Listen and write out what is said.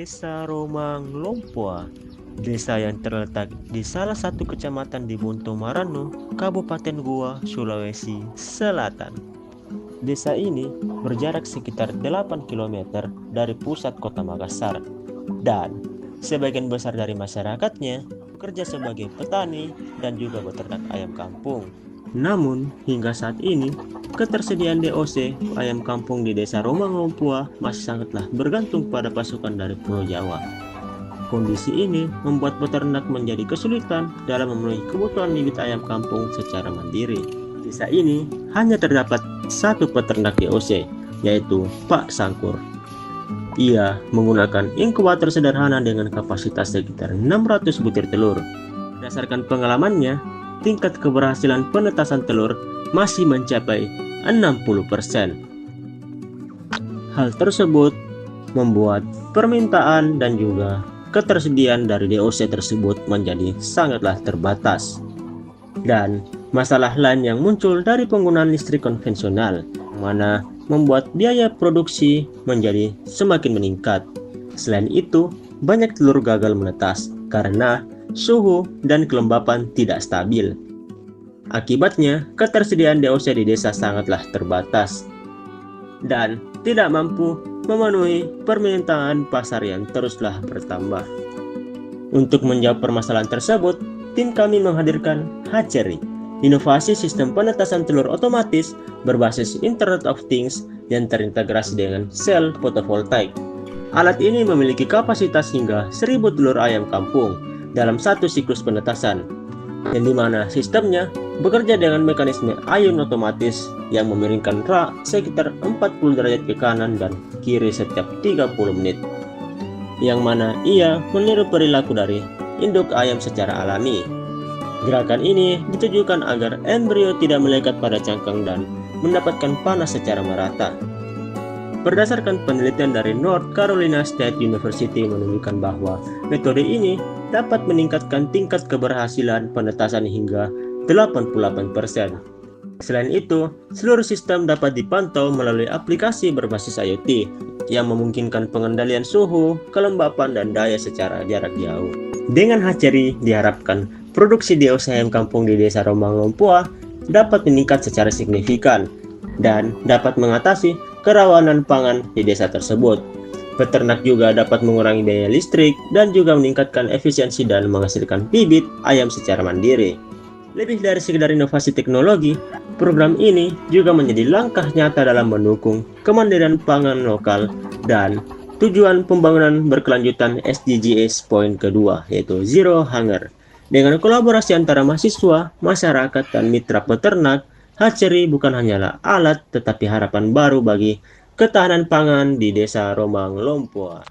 Desa Romang Lompoa, desa yang terletak di salah satu kecamatan di Buntu Maranu, Kabupaten Goa, Sulawesi Selatan. Desa ini berjarak sekitar 8 km dari pusat kota Makassar, dan sebagian besar dari masyarakatnya bekerja sebagai petani dan juga beternak ayam kampung. Namun, hingga saat ini, ketersediaan DOC ayam kampung di desa Romang Lompoa masih sangatlah bergantung pada pasukan dari Pulau Jawa. Kondisi ini membuat peternak menjadi kesulitan dalam memenuhi kebutuhan bibit ayam kampung secara mandiri. Di desa ini hanya terdapat satu peternak DOC, yaitu Pak Sangkur. Ia menggunakan inkubator sederhana dengan kapasitas sekitar 600 butir telur. Berdasarkan pengalamannya, tingkat keberhasilan penetasan telur masih mencapai 60%. Hal tersebut membuat permintaan dan juga ketersediaan dari DOC tersebut menjadi sangatlah terbatas. Dan masalah lain yang muncul dari penggunaan listrik konvensional, mana membuat biaya produksi menjadi semakin meningkat. Selain itu, banyak telur gagal menetas karena suhu dan kelembapan tidak stabil. Akibatnya, ketersediaan DOC di desa sangatlah terbatas dan tidak mampu memenuhi permintaan pasar yang teruslah bertambah. Untuk menjawab permasalahan tersebut, tim kami menghadirkan Hatchery, inovasi sistem penetasan telur otomatis berbasis Internet of Things yang terintegrasi dengan sel fotovoltaik. Alat ini memiliki kapasitas hingga 1000 telur ayam kampung dalam satu siklus penetasan, yang dimana sistemnya bekerja dengan mekanisme ayun otomatis yang memiringkan rak sekitar 40 derajat ke kanan dan kiri setiap 30 menit, yang mana ia meniru perilaku dari induk ayam secara alami. Gerakan ini ditujukan agar embrio tidak melekat pada cangkang dan mendapatkan panas secara merata. Berdasarkan penelitian dari North Carolina State University menunjukkan bahwa metode ini dapat meningkatkan tingkat keberhasilan penetasan hingga 88%. Selain itu, seluruh sistem dapat dipantau melalui aplikasi berbasis IoT yang memungkinkan pengendalian suhu, kelembapan, dan daya secara jarak jauh. Dengan hatchery diharapkan produksi DOC ayam kampung di desa Romang Lompoa dapat meningkat secara signifikan dan dapat mengatasi kerawanan pangan di desa tersebut. Peternak juga dapat mengurangi biaya listrik dan juga meningkatkan efisiensi dan menghasilkan bibit ayam secara mandiri. Lebih dari sekedar inovasi teknologi, program ini juga menjadi langkah nyata dalam mendukung kemandirian pangan lokal dan tujuan pembangunan berkelanjutan SDGs poin kedua, yaitu Zero Hunger. Dengan kolaborasi antara mahasiswa, masyarakat, dan mitra peternak, hatchery bukan hanyalah alat tetapi harapan baru bagi ketahanan pangan di desa Romang Lompoa.